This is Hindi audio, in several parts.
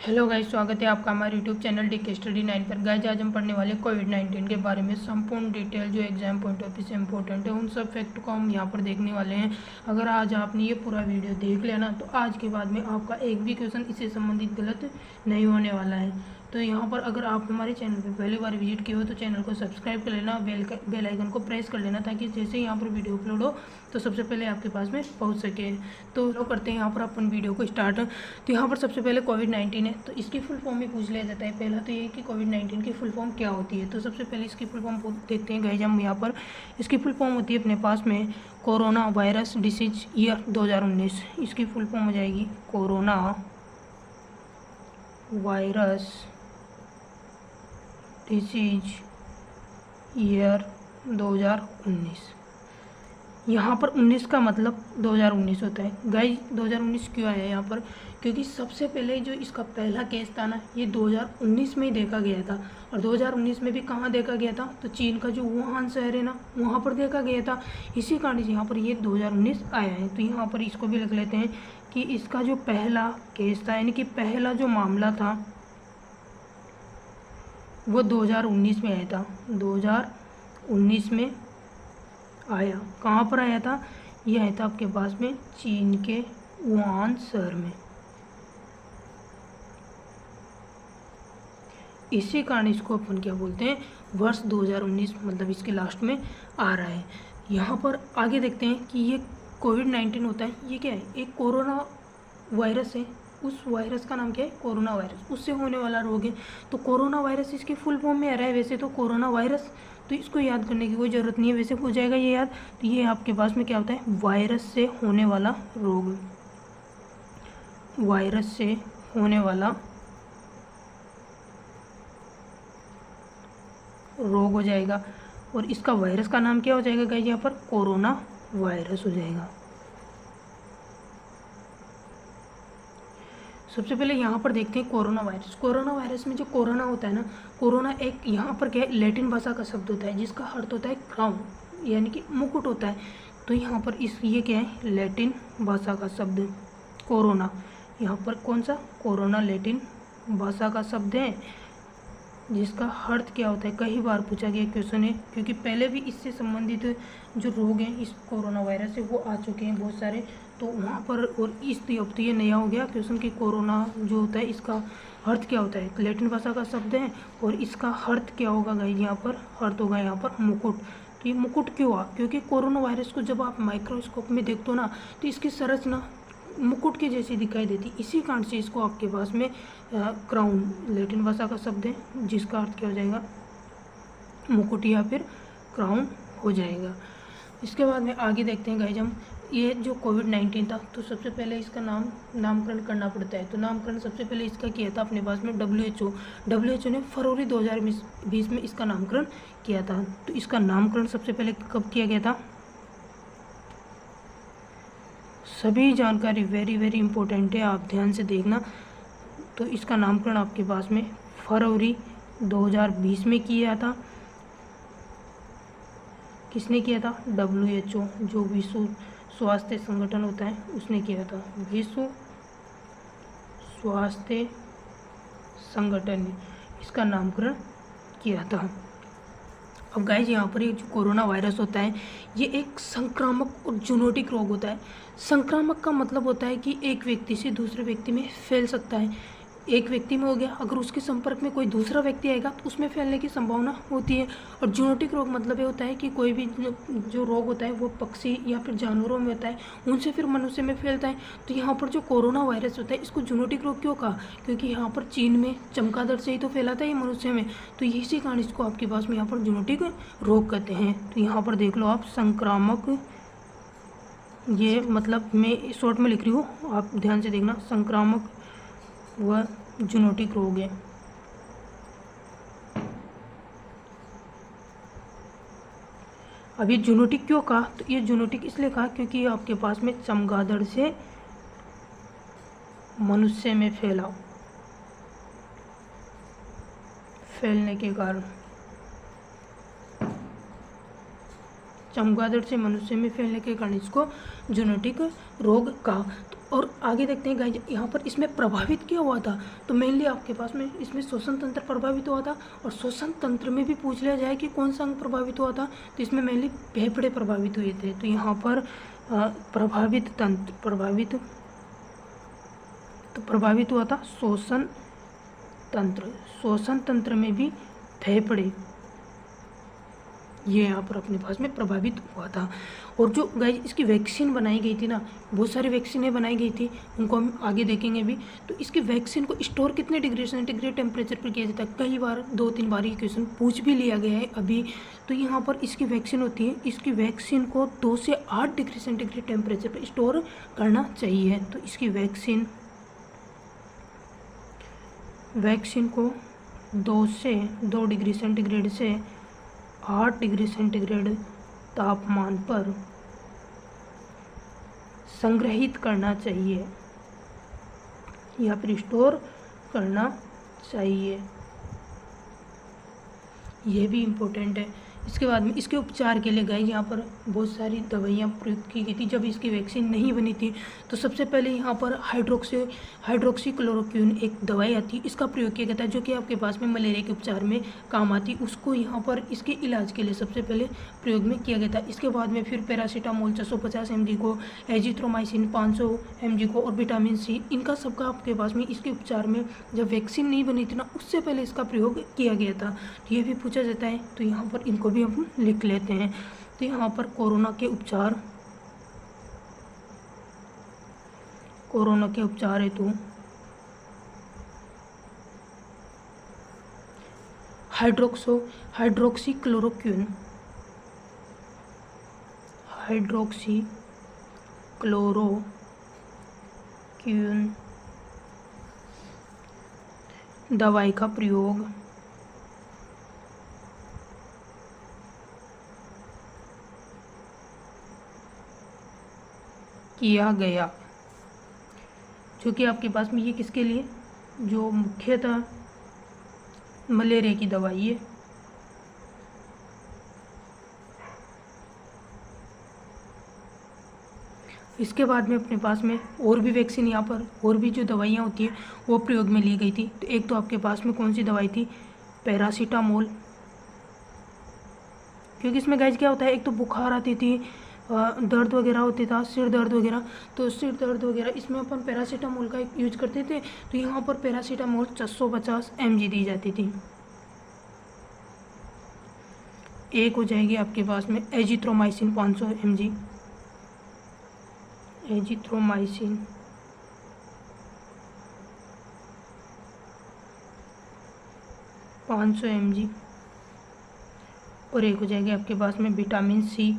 हेलो गाइस, स्वागत है आपका हमारे यूट्यूब चैनल डी स्टडी 9 पर। गाइस, आज हम पढ़ने वाले कोविड-19 के बारे में संपूर्ण डिटेल जो एग्जाम पॉइंट ऑफ व्यू से इंपॉर्टेंट है उन सब फैक्ट को हम यहाँ पर देखने वाले हैं। अगर आज आपने ये पूरा वीडियो देख लिया ना तो आज के बाद में आपका एक भी क्वेश्चन इससे संबंधित गलत नहीं होने वाला है। तो यहाँ पर अगर आप हमारे चैनल पर पहली बार विजिट किए हो तो चैनल को सब्सक्राइब कर लेना, बेल आइकन को प्रेस कर लेना ताकि जैसे ही यहाँ पर वीडियो अपलोड हो तो सबसे पहले आपके पास में पहुँच सके। तो लो करते हैं यहाँ पर अपन वीडियो को स्टार्ट। तो यहाँ पर सबसे पहले कोविड-19 है तो इसकी फुल फॉर्म भी पूछ लिया जाता है। पहला तो ये कि कोविड-19 की फुल फॉर्म क्या होती है। तो सबसे पहले इसकी फुल फॉर्म देखते हैं गाइस हम यहाँ पर। इसकी फुल फॉर्म होती है अपने पास में कोरोना वायरस डिसीज ईयर 2019। इसकी फुल फॉर्म हो जाएगी कोरोना वायरस डिसीज ईयर 2019। यहाँ पर 19 का मतलब 2019 होता है। गाइस 2019 क्यों आया यहाँ पर? क्योंकि सबसे पहले जो इसका पहला केस था ना ये 2019 में ही देखा गया था। और 2019 में भी कहाँ देखा गया था? तो चीन का जो वुहान शहर है ना वहाँ पर देखा गया था। इसी कारण से यहाँ पर ये 2019 आया है। तो यहाँ पर इसको भी लिख लेते हैं कि इसका जो पहला केस था यानी कि पहला जो मामला था वो 2019 में आया था। 2019 में आया। कहाँ पर आया था? ये आया था आपके पास में चीन के वुहान शहर में। इसी कारण इसको अपन क्या बोलते हैं, वर्ष 2019 मतलब इसके लास्ट में आ रहा है। यहाँ पर आगे देखते हैं कि ये कोविड-19 होता है, ये क्या है? एक कोरोना वायरस है। उस वायरस का नाम क्या है? Corona virus. उससे होने वाला रोग है। तो कोरोना वायरस इसके फुल फॉर्म में आ रहा है वैसे तो कोरोना वायरस। तो इसको याद करने की कोई ज़रूरत नहीं है, वैसे हो जाएगा ये याद। तो ये आपके पास में क्या होता है? वायरस से होने वाला रोग। वायरस से होने वाला रोग हो जाएगा। और इसका वायरस का नाम क्या हो जाएगा गाइस? यहाँ पर कोरोना वायरस हो जाएगा। सबसे पहले यहाँ पर देखते हैं कोरोना वायरस। कोरोना वायरस में जो कोरोना होता है ना, कोरोना एक यहाँ पर क्या है, लैटिन भाषा का शब्द होता है जिसका अर्थ होता है क्राउन यानी कि मुकुट होता है। तो यहाँ पर ये क्या है? लैटिन भाषा का शब्द कोरोना। यहाँ पर कौन सा? कोरोना लैटिन भाषा का शब्द है जिसका अर्थ क्या होता है, कई बार पूछा गया क्वेश्चन है। क्योंकि पहले भी इससे संबंधित जो रोग हैं इस कोरोना वायरस से वो आ चुके हैं बहुत सारे। तो वहाँ पर और इस अब तो ये नया हो गया क्वेश्चन कि कोरोना जो होता है इसका अर्थ क्या होता है। लैटिन भाषा का शब्द है और इसका अर्थ क्या होगा गाइस? यहाँ पर अर्थ होगा यहाँ पर मुकुट। तो ये मुकुट क्यों हुआ? क्योंकि कोरोना वायरस को जब आप माइक्रोस्कोप में देखते हो ना तो इसकी संरचना मुकुट के जैसी दिखाई देती। इसी कारण से इसको आपके पास में क्राउन लैटिन भाषा का शब्द है जिसका अर्थ क्या हो जाएगा? मुकुट या फिर क्राउन हो जाएगा। इसके बाद में आगे देखते हैं गाइस हम, ये जो कोविड-19 था तो सबसे पहले इसका नामकरण करना पड़ता है। तो नामकरण सबसे पहले इसका किया था अपने पास में WHO ने फरवरी 2020 में इसका नामकरण किया था। तो इसका नामकरण सबसे पहले कब किया गया था? सभी जानकारी वेरी वेरी इंपॉर्टेंट है, आप ध्यान से देखना। तो इसका नामकरण आपके पास में फरवरी 2020 में किया था। किसने किया था? WHO जो विश्व स्वास्थ्य संगठन होता है उसने किया था। विश्व स्वास्थ्य संगठन ने इसका नामकरण किया था। अब गाइज यहाँ पर ये जो कोरोना वायरस होता है ये एक संक्रामक और जूनोटिक रोग होता है। संक्रामक का मतलब होता है कि एक व्यक्ति से दूसरे व्यक्ति में फैल सकता है। एक व्यक्ति में हो गया, अगर उसके संपर्क में कोई दूसरा व्यक्ति आएगा तो उसमें फैलने की संभावना होती है। और जूनोटिक रोग मतलब ये होता है कि कोई भी जो रोग होता है वो पक्षी या फिर जानवरों में होता है, उनसे फिर मनुष्य में फैलता है। तो यहाँ पर जो कोरोना वायरस होता है इसको जूनोटिक रोग क्यों कहा? क्योंकि यहाँ पर चीन में चमगादड़ से ही तो फैला था ये मनुष्य में। तो इसी कारण इसको आपके पास में यहाँ पर जूनोटिक रोग कहते हैं। तो यहाँ पर देख लो आप, संक्रामक, ये मतलब मैं शॉर्ट में लिख रही हूँ, आप ध्यान से देखना, संक्रामक व जूनोटिक रोग है। अब ये जूनोटिक क्यों कहा? तो ये जूनोटिक इसलिए कहा क्योंकि ये आपके पास में चमगादड़ से मनुष्य में फैलने के कारण, चमगादड़ से मनुष्य में फैलने के कारण इसको जूनोटिक रोग कहा। और आगे देखते हैं गाइज यहाँ पर इसमें प्रभावित क्या हुआ था, तो मेनली आपके पास में इसमें श्वसन तंत्र प्रभावित हुआ था। और श्वसन तंत्र में भी पूछ लिया जाए कि कौन सा अंग प्रभावित हुआ था, तो इसमें मेनली फेफड़े प्रभावित हुए थे। तो यहाँ पर प्रभावित हुआ था श्वसन तंत्र। श्वसन तंत्र में भी फेफड़े ये यहाँ पर अपने पास में प्रभावित हुआ था। और जो गाइज इसकी वैक्सीन बनाई गई थी ना, बहुत सारी वैक्सीनें बनाई गई थी, उनको हम आगे देखेंगे भी। तो इसकी वैक्सीन को स्टोर कितने डिग्री सेंटीग्रेड टेम्परेचर पर किया जाता है, कई बार 2-3 बार ये क्वेश्चन पूछ भी लिया गया है अभी। तो यहाँ पर इसकी वैक्सीन होती है, इसकी वैक्सीन को 2 से 8 डिग्री सेंटीग्रेड टेम्परेचर पर स्टोर करना चाहिए। तो इसकी वैक्सीन को 2 डिग्री सेंटीग्रेड से 8 डिग्री सेंटीग्रेड तापमान पर संग्रहित करना चाहिए या फिर स्टोर करना चाहिए, ये भी इम्पोर्टेंट है। इसके बाद में इसके उपचार के लिए गाइस यहाँ पर बहुत सारी दवाइयाँ प्रयुक्त की गई थी। जब इसकी वैक्सीन नहीं बनी थी तो सबसे पहले यहाँ पर हाइड्रोक्सीक्लोरोक्विन एक दवाई आती है, इसका प्रयोग किया गया था, जो कि आपके पास में मलेरिया के उपचार में काम आती। उसको यहाँ पर इसके इलाज के लिए सबसे पहले प्रयोग में किया गया था। इसके बाद में फिर पैरासीटामोल 450 mg को, एजिथ्रोमाइसिन 500 mg को, और विटामिन सी, इनका सबका आपके पास में इसके उपचार में जब वैक्सीन नहीं बनी थी ना, उससे पहले इसका प्रयोग किया गया था। तो ये भी पूछा जाता है, तो यहाँ पर इनको भी हम लिख लेते हैं। तो यहाँ पर कोरोना के उपचार हेतु हाइड्रोक्सीक्लोरोक्विन दवाई का प्रयोग किया गया, जो कि आपके पास में ये किसके लिए, जो मुख्यतः मलेरिया की दवाई है। इसके बाद में अपने पास में और भी वैक्सीन, यहाँ पर और भी जो दवाइयाँ होती हैं वो प्रयोग में ली गई थी। तो एक तो आपके पास में कौन सी दवाई थी, पैरासीटामोल, क्योंकि इसमें गाइस क्या होता है, एक तो बुखार आती थी, दर्द वगैरह होता था, सिर दर्द वगैरह, तो सिर दर्द वगैरह इसमें अपन पैरासीटामोल का यूज करते थे। तो यहाँ पर पैरासीटामोल 450 mg दी जाती थी। एक हो जाएगी आपके पास में एजिथ्रोमाइसिन 500 mg, एजिथ्रोमाइसिन 500 mg, और एक हो जाएगी आपके पास में विटामिन सी।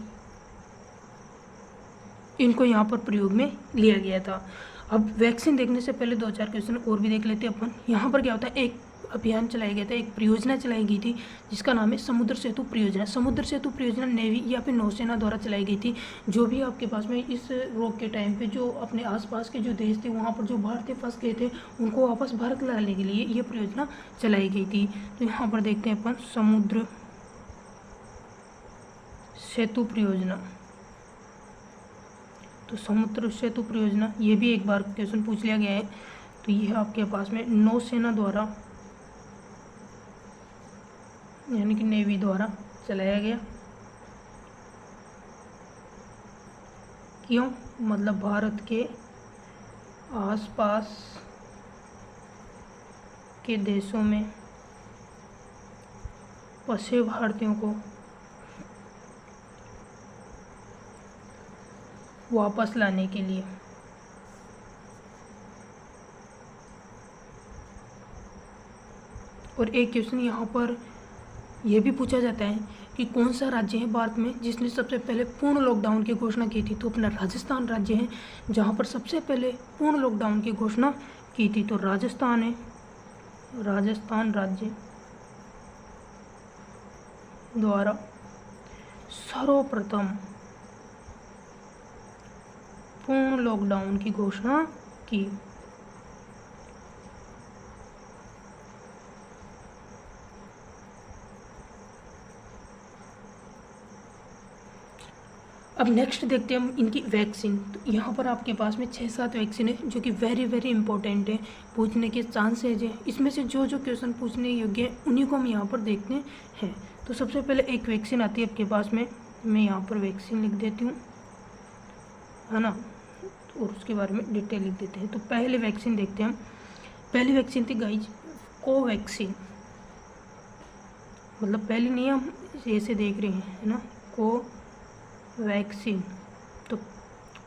इनको यहाँ पर प्रयोग में लिया गया था। अब वैक्सीन देखने से पहले 2-4 क्वेश्चन और भी देख लेते हैं अपन। यहाँ पर क्या होता है, एक अभियान चलाया गया था, एक परियोजना चलाई गई थी, जिसका नाम है समुद्र सेतु परियोजना। समुद्र सेतु परियोजना नेवी या फिर नौसेना द्वारा चलाई गई थी। जो भी आपके पास में इस रोग के टाइम पे जो अपने आसपास के जो देश थे, वहाँ पर जो भारतीय फंस गए थे, उनको वापस भारत लाने के लिए ये परियोजना चलाई गई थी। तो यहाँ पर देखते हैं अपन समुद्र सेतु परियोजना। तो समुद्र सेतु परियोजना, ये भी एक बार क्वेश्चन पूछ लिया गया है। तो ये आपके पास में नौसेना द्वारा यानी कि नेवी द्वारा चलाया गया। क्यों, मतलब भारत के आसपास के देशों में फंसे भारतीयों को वापस लाने के लिए। और एक क्वेश्चन यहाँ पर यह भी पूछा जाता है कि कौन सा राज्य है भारत में जिसने सबसे पहले पूर्ण लॉकडाउन की घोषणा की थी। तो अपना राजस्थान राज्य है जहाँ पर सबसे पहले पूर्ण लॉकडाउन की घोषणा की थी। तो राजस्थान है, राजस्थान राज्य द्वारा सर्वप्रथम पूर्ण लॉकडाउन की घोषणा की। अब नेक्स्ट देखते हैं हम इनकी वैक्सीन। तो यहाँ पर आपके पास में 6-7 वैक्सीन है जो कि वेरी वेरी इंपॉर्टेंट है, पूछने के चांसेज है। इसमें से जो जो क्वेश्चन पूछने योग्य है उन्हीं को हम यहाँ पर देखते हैं। तो सबसे पहले एक वैक्सीन आती है आपके पास में, मैं यहाँ पर वैक्सीन लिख देती हूँ, है ना, और उसके बारे में डिटेल लिख देते हैं। तो पहले वैक्सीन देखते हैं हम। पहली वैक्सीन थी गाइज कोवैक्सीन, मतलब पहली नहीं, हम ऐसे देख रहे हैं, है ना, कोवैक्सीन। तो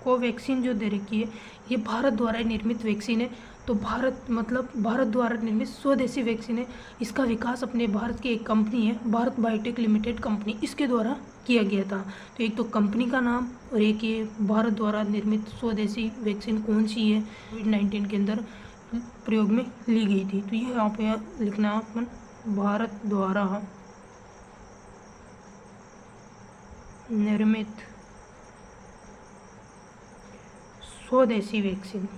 कोवैक्सीन जो दे रखी है ये भारत द्वारा निर्मित वैक्सीन है। तो भारत मतलब भारत द्वारा निर्मित स्वदेशी वैक्सीन है। इसका विकास अपने भारत की एक कंपनी है, भारत बायोटेक लिमिटेड कंपनी, इसके द्वारा किया गया था। तो एक तो कंपनी का नाम और एक ये भारत द्वारा निर्मित स्वदेशी वैक्सीन कौन सी है, कोविड-19 के अंदर प्रयोग में ली गई थी। तो ये यहाँ पे लिखना अपन, भारत द्वारा निर्मित स्वदेशी वैक्सीन।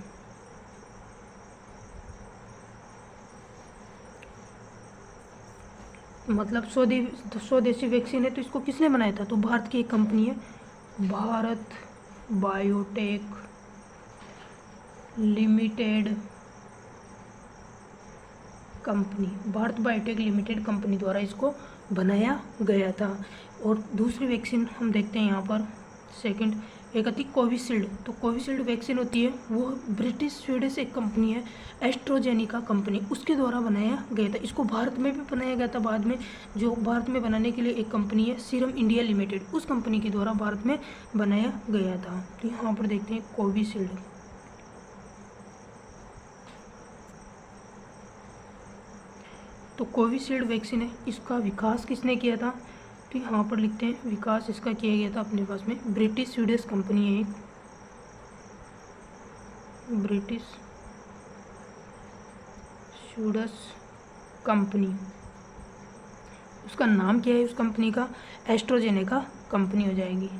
मतलब स्वदेशी वैक्सीन है, तो इसको किसने बनाया था, तो भारत की एक कंपनी है, Bharat biotech limited company, Bharat biotech limited company द्वारा इसको बनाया गया था। और दूसरी वैक्सीन हम देखते हैं यहाँ पर, सेकंड एक आती कोविशील्ड। तो कोविशील्ड वैक्सीन होती है वो ब्रिटिश स्वीडिश एक कंपनी है, एस्ट्रोजेनिका कंपनी, उसके द्वारा बनाया गया था। इसको भारत में भी बनाया गया था बाद में, जो भारत में बनाने के लिए एक कंपनी है सीरम इंडिया लिमिटेड, उस कंपनी के द्वारा भारत में बनाया गया था। तो यहाँ पर देखते हैं कोविशील्ड। तो कोविशील्ड वैक्सीन है, इसका विकास किसने किया था, तो यहाँ पर लिखते हैं विकास इसका किया गया था अपने पास में ब्रिटिश स्वीडिश कंपनी है, एक ब्रिटिश स्वीडिश कंपनी। उसका नाम क्या है उस कंपनी का, एस्ट्रोजेनेका कंपनी हो जाएगी,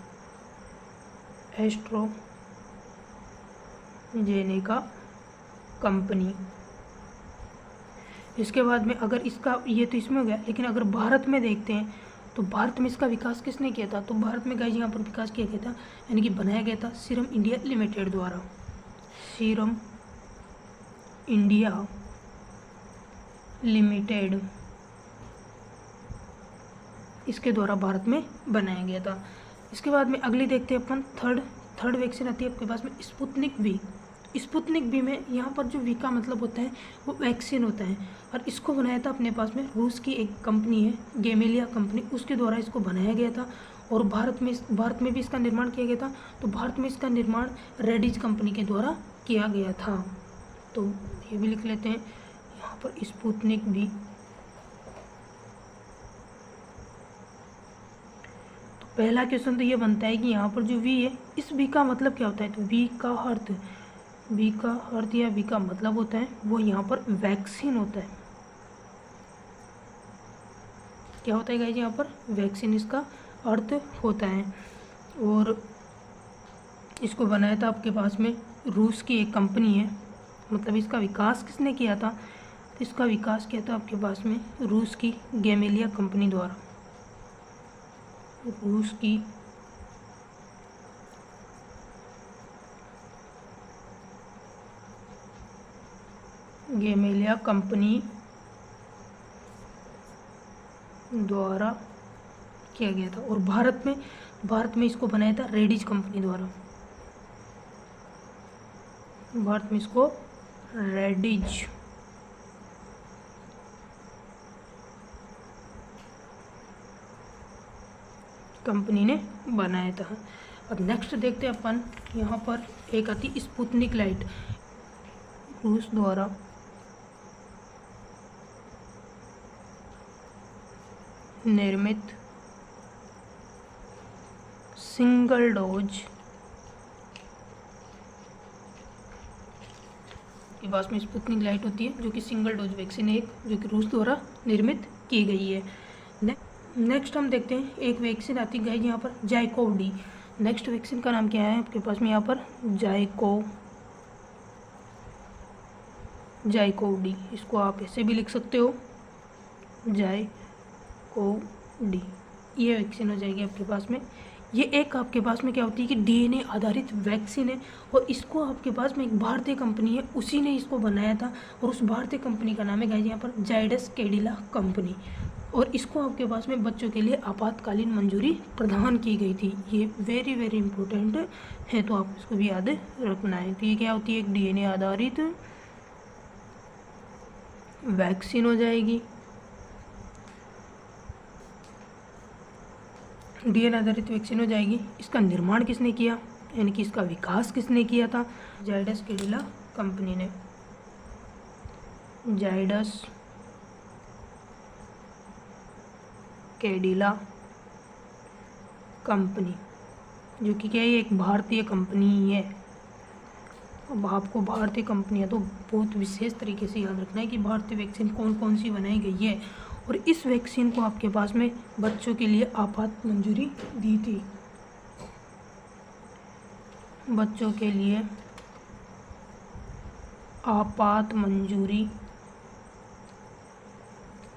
एस्ट्रोजेनेका कंपनी। इसके बाद में अगर इसका ये तो इसमें हो गया, लेकिन अगर भारत में देखते हैं तो भारत में इसका विकास किसने किया था, तो भारत में गाइस यहाँ पर विकास किया गया था, यानी कि बनाया गया था सीरम इंडिया लिमिटेड द्वारा, सीरम इंडिया लिमिटेड, इसके द्वारा भारत में बनाया गया था। इसके बाद में अगली देखते हैं अपन, थर्ड वैक्सीन आती है आपके पास में स्पुतनिक वी। स्पुतनिक वी में यहाँ पर जो वी का मतलब होता है वो वैक्सीन होता है, और इसको बनाया था अपने पास में रूस की एक कंपनी है गेमेलिया कंपनी, उसके द्वारा इसको बनाया गया था। और भारत में भी इसका निर्माण किया गया था। तो भारत में इसका निर्माण रेडिज कंपनी के द्वारा किया गया था। तो ये भी लिख लेते हैं यहाँ पर स्पुतनिक वी। तो पहला क्वेश्चन तो ये बनता है कि यहाँ पर जो वी है, इस वी का मतलब क्या होता है, तो वी का अर्थ या वी का मतलब होता है वो यहाँ पर वैक्सीन होता है। क्या होता है गाइस, यहाँ पर वैक्सीन इसका अर्थ होता है। और इसको बनाया था आपके पास में रूस की एक कंपनी है, मतलब इसका विकास किसने किया था, तो इसका विकास किया था आपके पास में रूस की गेमेलिया कंपनी द्वारा, रूस की गेमेलिया कंपनी द्वारा किया गया था। और भारत में इसको बनाया था रेडिज कंपनी द्वारा, भारत में इसको रेडिज कंपनी ने बनाया था। अब नेक्स्ट देखते हैं अपन, यहाँ पर एक आती स्पुतनिक लाइट, रूस द्वारा निर्मित सिंगल डोज, के पास में स्पुतनिक लाइट होती है जो कि सिंगल डोज वैक्सीन है, एक जो कि रूस द्वारा निर्मित की गई है। नेक्स्ट हम देखते हैं एक वैक्सीन आती है यहाँ पर जाइकोव डी। नेक्स्ट वैक्सीन का नाम क्या है आपके पास में यहाँ पर, जाइकोव डी। इसको आप ऐसे भी लिख सकते हो, जाइकोव डी। ये वैक्सीन हो जाएगी आपके पास में, ये एक आपके पास में क्या होती है कि डीएनए आधारित वैक्सीन है, और इसको आपके पास में एक भारतीय कंपनी है, उसी ने इसको बनाया था, और उस भारतीय कंपनी का नाम है गाइस यहाँ पर जाइडस कैडिला कंपनी, और इसको आपके पास में बच्चों के लिए आपातकालीन मंजूरी प्रदान की गई थी। ये वेरी वेरी इंपॉर्टेंट है, तो आप इसको भी याद रखना है। तो ये क्या होती है, एक डीएनए आधारित वैक्सीन हो जाएगी। डीएनए आधारित वैक्सीन हो जाएगी। इसका निर्माण किसने किया, यानी कि इसका विकास किसने किया था, जाइडस कैडिला कंपनी ने। जाइडस कैडिला कंपनी, जो कि क्या है, एक भारतीय कंपनी ही है। अब आपको भारतीय कंपनियां तो बहुत विशेष तरीके से याद रखना है कि भारतीय वैक्सीन कौन कौन सी बनाई गई है, और इस वैक्सीन को आपके पास में बच्चों के लिए आपात मंजूरी दी थी। बच्चों के लिए आपात मंजूरी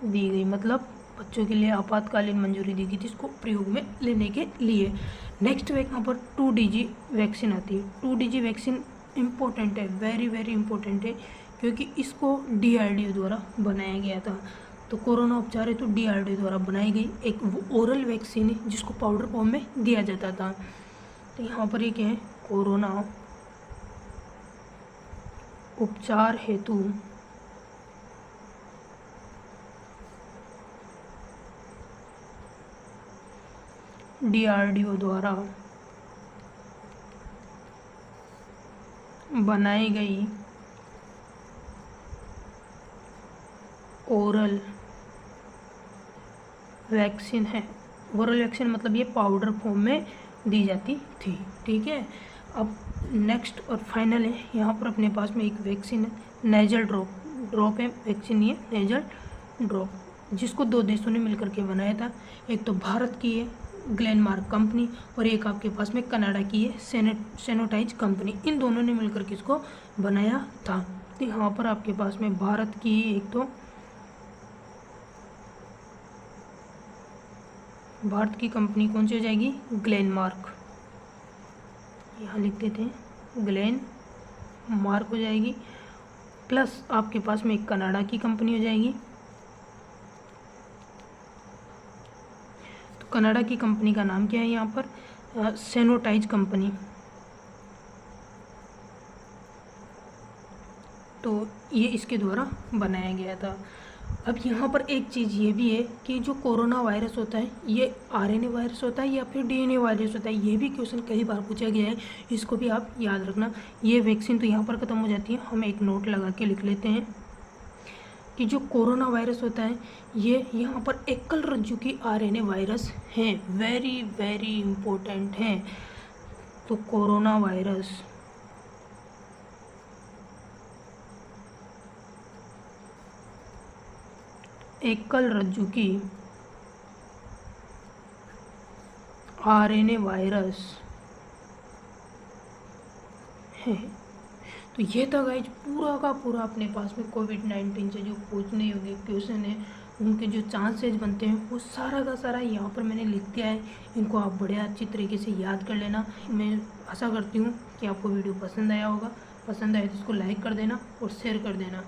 दी गई, मतलब बच्चों के लिए आपातकालीन मंजूरी दी गई थी इसको प्रयोग में लेने के लिए। नेक्स्ट यहाँ पर 2DG वैक्सीन आती है। 2DG वैक्सीन इम्पोर्टेंट है, वेरी वेरी इंपॉर्टेंट है, क्योंकि इसको DRDO द्वारा बनाया गया था। तो कोरोना उपचार है तो DRDO द्वारा बनाई गई एक ओरल वैक्सीन है, जिसको पाउडर फॉर्म में दिया जाता था। तो यहाँ पर एक है कोरोना उपचार हेतु DRDO द्वारा बनाई गई ओरल वैक्सीन है। ओरल वैक्सीन मतलब ये पाउडर फॉर्म में दी जाती थी, ठीक है। अब नेक्स्ट और फाइनल है यहाँ पर अपने पास में एक वैक्सीन है, नेजल ड्रॉप है वैक्सीन, ये नेजल ड्रॉप, जिसको 2 देशों ने मिलकर के बनाया था। एक तो भारत की है ग्लेनमार्क कंपनी, और एक आपके पास में कनाडा की है सेनोटाइज कंपनी। इन दोनों ने मिलकर के इसको बनाया था। तो यहाँ पर आपके पास में भारत की एक तो भारत की कंपनी कौन सी हो जाएगी, ग्लेनमार्क, यहाँ लिख देते हैं ग्लेनमार्क हो जाएगी, प्लस आपके पास में एक कनाडा की कंपनी हो जाएगी। तो कनाडा की कंपनी का नाम क्या है यहाँ पर, सेनोटाइज कंपनी। तो ये इसके द्वारा बनाया गया था। अब यहाँ पर एक चीज़ ये भी है कि जो कोरोना वायरस होता है ये RNA वायरस होता है या फिर DNA वायरस होता है, ये भी क्वेश्चन कई बार पूछा गया है, इसको भी आप याद रखना। ये वैक्सीन तो यहाँ पर ख़त्म हो जाती है, हम एक नोट लगा के लिख लेते हैं कि जो कोरोना वायरस होता है ये यहाँ पर एकल रज्जु की RNA वायरस हैं, वेरी वेरी इम्पोर्टेंट हैं। तो कोरोना वायरस एकल रज्जु की RNA वायरस है। तो ये था गाइज पूरा का पूरा अपने पास में कोविड-19 से जो पूछने योग्य क्वेश्चन है, उनके जो चांसेस बनते हैं वो सारा का सारा यहाँ पर मैंने लिख दिया है। इनको आप बड़े अच्छी तरीके से याद कर लेना। मैं आशा करती हूँ कि आपको वीडियो पसंद आया होगा। पसंद आए तो इसको लाइक कर देना और शेयर कर देना।